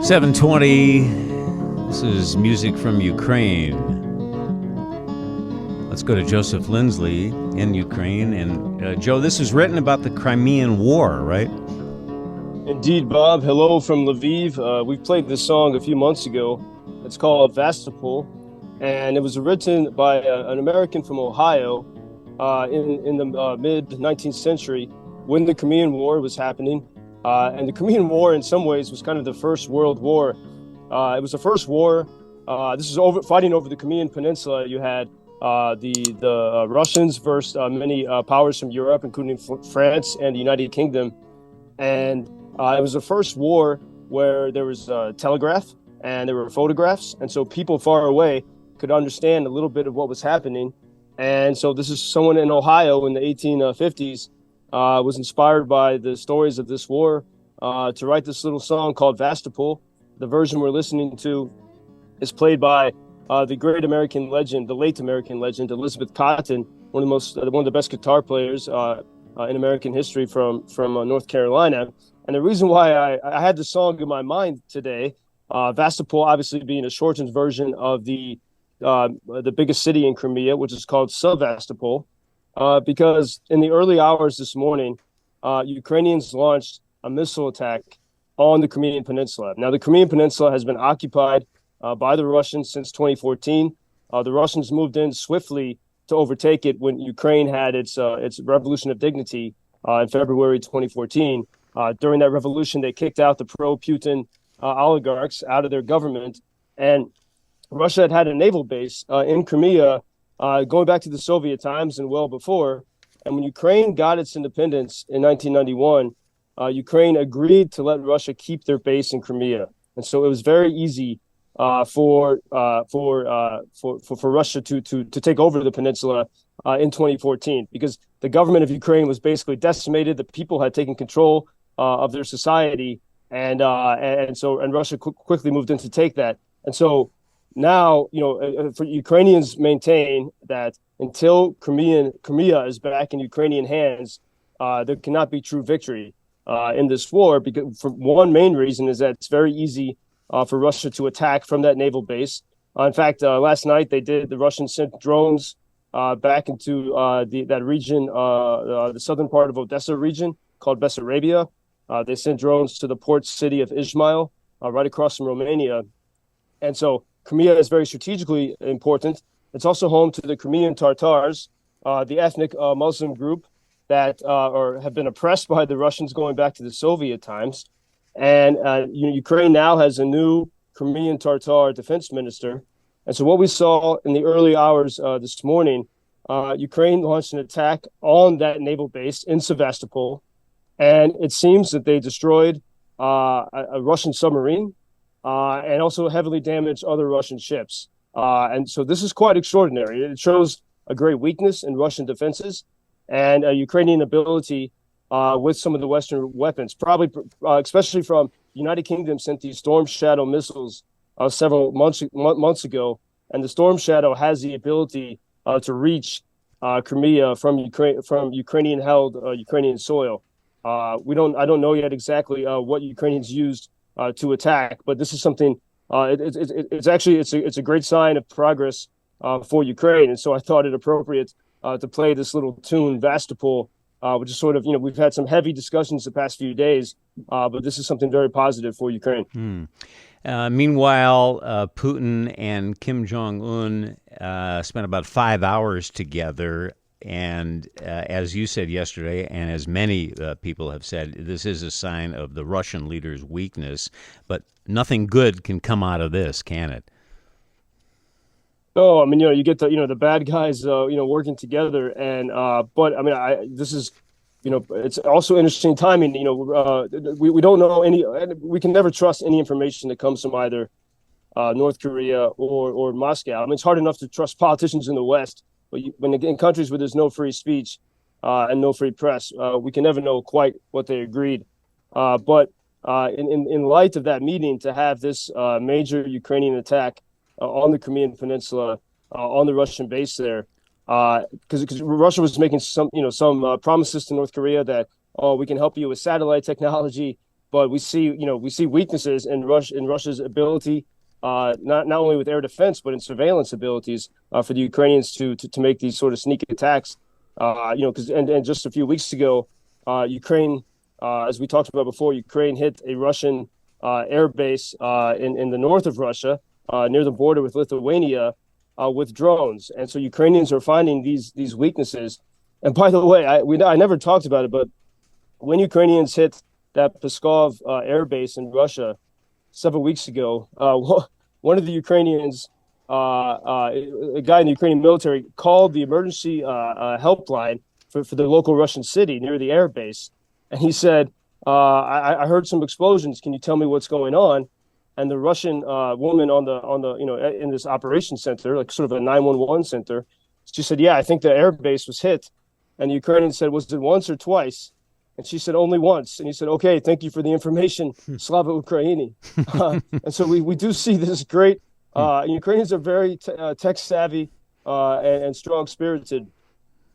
7:20. This is music from Ukraine. Let's go to Joseph Lindsley in Ukraine. And Joe, this is written about the Crimean War, right? Indeed, Bob. Hello from LVIV. We played this song a few months ago. It's called Vastopol, and it was written by an American from Ohio in the mid-19th century when the Crimean War was happening. And the Crimean War, in some ways, was kind of the First World War. It was the first war. This was fighting over the Crimean peninsula. You had the Russians versus many powers from Europe, including France and the United Kingdom. And it was the first war where there was telegraph and there were photographs. And so people far away could understand a little bit of what was happening. And so this is someone in Ohio in the 1850s was inspired by the stories of this war to write this little song called Vastopol. The version we're listening to is played by the great American legend, the late American legend, Elizabeth Cotten, one of the best guitar players in American history from North Carolina. And the reason why I had the song in my mind today, Vastopol obviously being a shortened version of the biggest city in Crimea, which is called Sevastopol, because in the early hours this morning, Ukrainians launched a missile attack on the Crimean Peninsula. Now, the Crimean Peninsula has been occupied by the Russians since 2014. The Russians moved in swiftly to overtake it when Ukraine had its Revolution of Dignity in February 2014. During that revolution, they kicked out the pro-Putin oligarchs out of their government, and Russia had a naval base in Crimea going back to the Soviet times and well before. And when Ukraine got its independence in 1991, Ukraine agreed to let Russia keep their base in Crimea, and so it was very easy for Russia to take over the peninsula in 2014, because the government of Ukraine was basically decimated. The people had taken control of their society, and Russia quickly moved in to take that. And so now, for Ukrainians maintain that until Crimea is back in Ukrainian hands, there cannot be true victory in this war, because for one main reason is that it's very easy for Russia to attack from that naval base. In fact, last night the Russians sent drones back into that region, the southern part of Odessa region called Bessarabia. They sent drones to the port city of Izmail, right across from Romania. And so Crimea is very strategically important. It's also home to the Crimean Tatars, the ethnic Muslim group that have been oppressed by the Russians going back to the Soviet times. And Ukraine now has a new Crimean Tatar defense minister. And so what we saw in the early hours this morning, Ukraine launched an attack on that naval base in Sevastopol. And it seems that they destroyed a Russian submarine and also heavily damaged other Russian ships. And so this is quite extraordinary. It shows a great weakness in Russian defenses and a Ukrainian ability with some of the Western weapons, probably especially from United Kingdom sent these Storm Shadow missiles several months ago. And the Storm Shadow has the ability to reach Crimea from Ukrainian-held Ukrainian soil. I don't know yet exactly what Ukrainians used to attack, but this is something. It's a great sign of progress for Ukraine, and so I thought it appropriate to play this little tune, Vastopol, which is sort of, we've had some heavy discussions the past few days, but this is something very positive for Ukraine. Meanwhile, Putin and Kim Jong-un spent about 5 hours together. And as you said yesterday, and as many people have said, this is a sign of the Russian leader's weakness. But nothing good can come out of this, can it? No, I mean, you get the bad guys, working together, and but I mean, this is, it's also interesting timing. We don't know we can never trust any information that comes from either North Korea or Moscow. I mean, it's hard enough to trust politicians in the West. But when in countries where there's no free speech and no free press, we can never know quite what they agreed. But in light of that meeting, to have this major Ukrainian attack on the Crimean Peninsula, on the Russian base there, because Russia was making some promises to North Korea that, we can help you with satellite technology, but we see weaknesses in Russia's ability, not only with air defense but in surveillance abilities for the Ukrainians to make these sort of sneak attacks. Because and just a few weeks ago, Ukraine, as we talked about before, Ukraine hit a Russian air base in the north of Russia, near the border with Lithuania, with drones. And so Ukrainians are finding these weaknesses. And by the way, I never talked about it, but when Ukrainians hit that Pskov air base in Russia several weeks ago, one of the Ukrainians, a guy in the Ukrainian military, called the emergency helpline for the local Russian city near the air base. And he said, I heard some explosions. Can you tell me what's going on? And the Russian woman on the in this operations center, like sort of a 911 center, she said, yeah, I think the air base was hit. And the Ukrainian said, was it once or twice? And she said, only once. And he said, okay, thank you for the information. Slava Ukraini. And so we do see this great, Ukrainians are very tech savvy and strong spirited.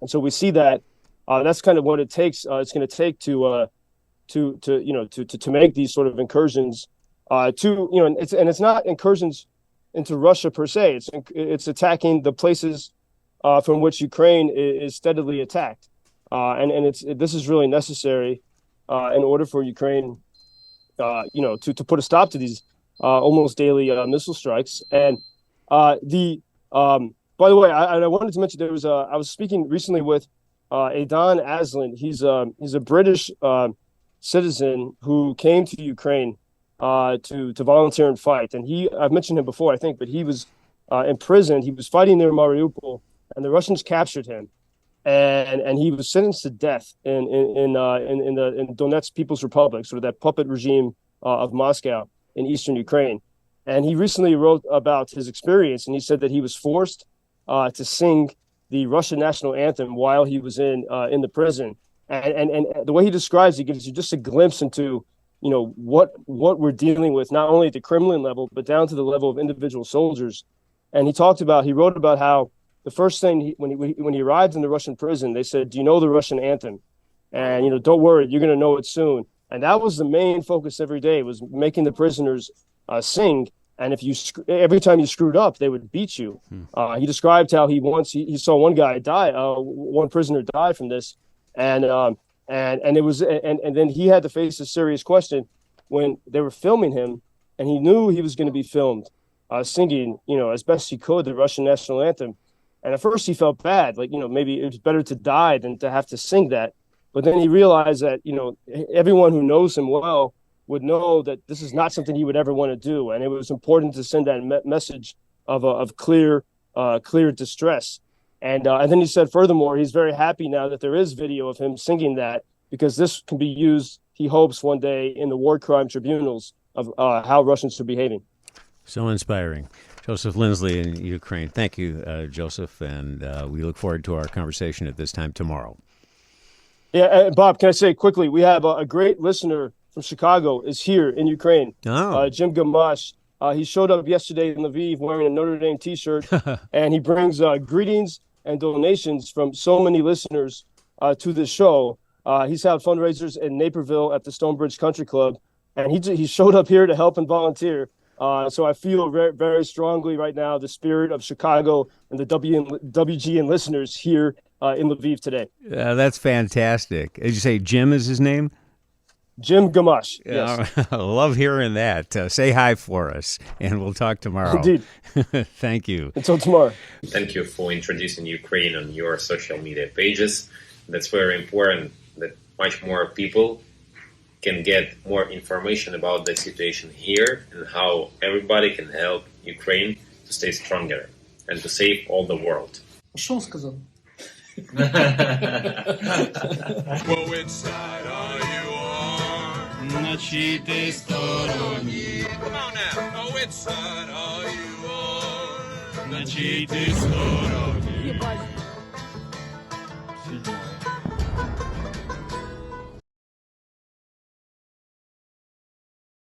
And so we see that that's kind of what it takes. It's going to take to make these sort of incursions it's not incursions into Russia per se. It's attacking the places from which Ukraine is steadily attacked. This is really necessary in order for Ukraine, to put a stop to these almost daily missile strikes. And by the way, I wanted to mention I was speaking recently with Aidan Aslan. He's a British citizen who came to Ukraine to volunteer and fight. And I've mentioned him before, I think, but he was imprisoned. He was fighting near Mariupol, and the Russians captured him. And he was sentenced to death in Donetsk People's Republic, sort of that puppet regime of Moscow in eastern Ukraine. And he recently wrote about his experience, and he said that he was forced to sing the Russian national anthem while he was in the prison. And the way he describes it gives you just a glimpse into what we're dealing with, not only at the Kremlin level but down to the level of individual soldiers. And he wrote about how the first thing when he arrived in the Russian prison, they said, "Do you know the Russian anthem?" And don't worry, you're going to know it soon. And that was the main focus every day, was making the prisoners sing. And if every time you screwed up, they would beat you. He described how he saw one guy die, one prisoner die from this, and then he had to face a serious question when they were filming him, and he knew he was going to be filmed singing, as best he could, the Russian national anthem. And at first he felt bad, like, maybe it was better to die than to have to sing that. But then he realized that, everyone who knows him well would know that this is not something he would ever want to do. And it was important to send that message of clear distress. And then he said, furthermore, he's very happy now that there is video of him singing that, because this can be used, he hopes, one day in the war crime tribunals of how Russians are behaving. So inspiring. Joseph Lindsley in Ukraine. Thank you, Joseph, and we look forward to our conversation at this time tomorrow. Yeah, Bob, can I say quickly, we have a great listener from Chicago is here in Ukraine, Jim Gamash. He showed up yesterday in Lviv wearing a Notre Dame T-shirt, and he brings greetings and donations from so many listeners to the show. He's had fundraisers in Naperville at the Stonebridge Country Club, and he showed up here to help and volunteer. So I feel very, very strongly right now the spirit of Chicago and the WGN listeners here in Lviv today. That's fantastic. Did you say Jim is his name? Jim Gamash. Yes. I love hearing that. Say hi for us, and we'll talk tomorrow. Indeed. Thank you. Until tomorrow. Thank you for introducing Ukraine on your social media pages. That's very important, that much more people can get more information about the situation here and how everybody can help Ukraine to stay stronger and to save all the world. Что он сказал? Well, which side are you on? На чьей ты стороне? Come on now. Oh, which side are you on? На чьей ты стороне?